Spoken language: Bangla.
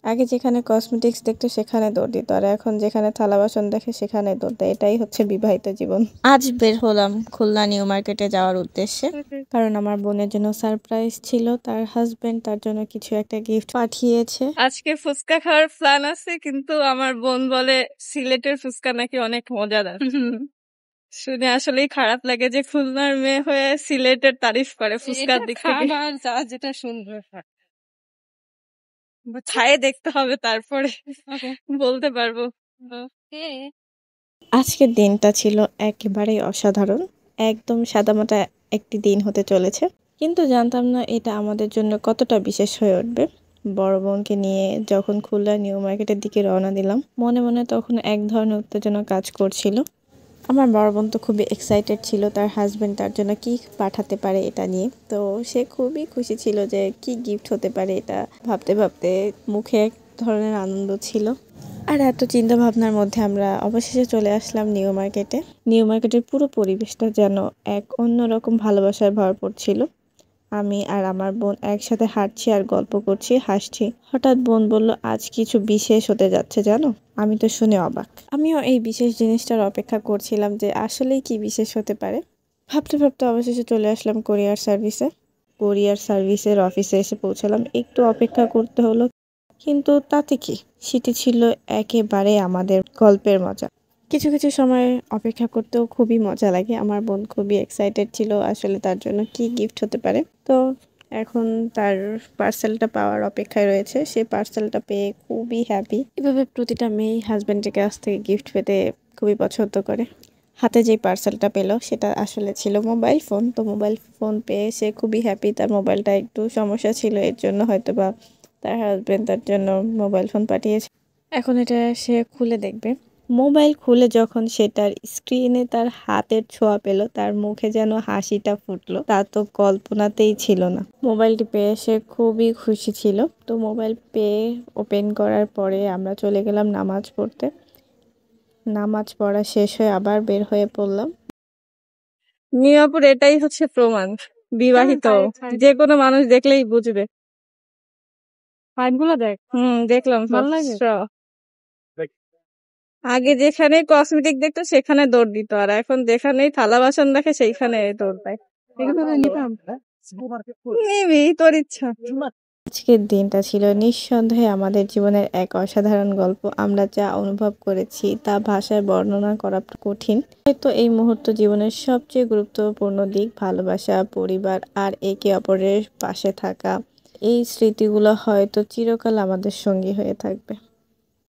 আগে যেখানে কসমেটিক্স দেখতো সেখানে দৌড় দিত, আর এখন যেখানে থালা বাসন দেখে সেখানে দৌড় দেয়। এটাই হচ্ছে বিবাহিত জীবন। আজ বের হলাম খুলনা নিউ মার্কেটে যাওয়ার উদ্দেশ্যে, কারণ আমার বোনের জন্য সারপ্রাইজ ছিল। তার হাজবেন্ড তার জন্য কিছু একটা গিফট পাঠিয়েছে। আজকে ফুচকা খাওয়ার প্ল্যান আছে, কিন্তু আমার বোন বলে সিলেটের ফুচকা নাকি অনেক মজাদার। শুনে আসলেই খারাপ লাগে যে খুলনার মেয়ে হয়ে সিলেটের তারিফ করে ফুচকার দিক থেকে। যেটা সুন্দর খায়ে দেখতে হবে, তারপরে বলতে পারবো। আজকের দিনটা ছিল একেবারেই অসাধারণ, একদম সাদামাটা একটি দিন হতে চলেছে। কিন্তু জানতাম না এটা আমাদের জন্য কতটা বিশেষ হয়ে উঠবে। বড় বোনকে নিয়ে যখন খুলনা নিউ মার্কেটের দিকে রওনা দিলাম, মনে মনে তখন এক ধরনের উত্তেজনা কাজ করছিল। আমার বড় বোন তো খুবই এক্সাইটেড ছিল তার হাজবেন্ড তার জন্য কি পাঠাতে পারে এটা নিয়ে। তো সে খুবই খুশি ছিল যে কি গিফট হতে পারে, এটা ভাবতে ভাবতে মুখে এক ধরনের আনন্দ ছিল। আর এত চিন্তা ভাবনার মধ্যে আমরা অবশেষে চলে আসলাম নিউ মার্কেটে। নিউ মার্কেটের পুরো পরিবেশটা যেন এক অন্যরকম ভালোবাসায় ভরপুর ছিল। আমি আর আমার বোন একসাথে হাঁটছি আর গল্প করছি, হাসছি। হঠাৎ বোন বলল, আজ কিছু বিশেষ হতে যাচ্ছে জানো। আমি তো শুনে অবাক। আমিও এই বিশেষ জিনিসটার অপেক্ষা করছিলাম যে আসলেই কি বিশেষ হতে পারে। ভাবতে ভাবতে অবশেষে চলে আসলাম কুরিয়ার সার্ভিসে। কুরিয়ার সার্ভিসের অফিসে এসে পৌঁছালাম। একটু অপেক্ষা করতে হলো, কিন্তু তাতে কি, সেটি ছিল একেবারে আমাদের গল্পের মজা। কিছু কিছু সময় অপেক্ষা করতেও খুবই মজা লাগে। আমার বোন খুবই এক্সাইটেড ছিল আসলে তার জন্য কি গিফট হতে পারে। তো এখন তার পার্সেলটা পাওয়ার অপেক্ষায় রয়েছে। সে পার্সেলটা পেয়ে খুবই হ্যাপি। এভাবে প্রতিটা মেয়েই হাজব্যান্ডের কাছ থেকে গিফট পেতে খুবই পছন্দ করে। হাতে যে পার্সেলটা পেল সেটা আসলে ছিল মোবাইল ফোন। তো মোবাইল ফোন পেয়ে সে খুবই হ্যাপি। তার মোবাইলটা একটু সমস্যা ছিল, এর জন্য হয়তোবা তার হাজবেন্ড তার জন্য মোবাইল ফোন পাঠিয়েছে। এখন এটা সে খুলে দেখবে। মোবাইল খুলে যখন সেটার স্ক্রিনে তার হাতের ছোঁয়া পেল, তার মুখে যেন হাসিটা ফুটলো, তা তো কল্পনাতেই ছিল না। মোবাইলটি পেয়ে সে খুবই খুশি ছিল। তো মোবাইল পেয়ে ওপেন করার পরে আমরা চলে গেলাম নামাজ পড়তে। নামাজ পড়া শেষ হয়ে আবার বের হয়ে পড়লাম। মিয়াপুর এটাই হচ্ছে প্রমাণ, বিবাহিত যে কোনো মানুষ দেখলেই বুঝবে। ফাইটগুলো দেখ। দেখলাম, ভালো লাগে। আগে যেখানে কসমেটিক দেখতো সেখানে দৌড় দিত, আর এখন যেখানেই থালা বাসন দেখে সেইখানে দৌড় দেয়। নিবি, তোর ইচ্ছা। আজকের দিনটা ছিল নিঃসন্দেহে আমাদের জীবনের এক অসাধারণ গল্প। আমরা যা অনুভব করেছি তা ভাষায় বর্ণনা করা কঠিন। হয়তো এই মুহূর্ত জীবনের সবচেয়ে গুরুত্বপূর্ণ দিক, ভালোবাসা, পরিবার আর একে অপরের পাশে থাকা। এই স্মৃতিগুলো হয়তো চিরকাল আমাদের সঙ্গী হয়ে থাকবে।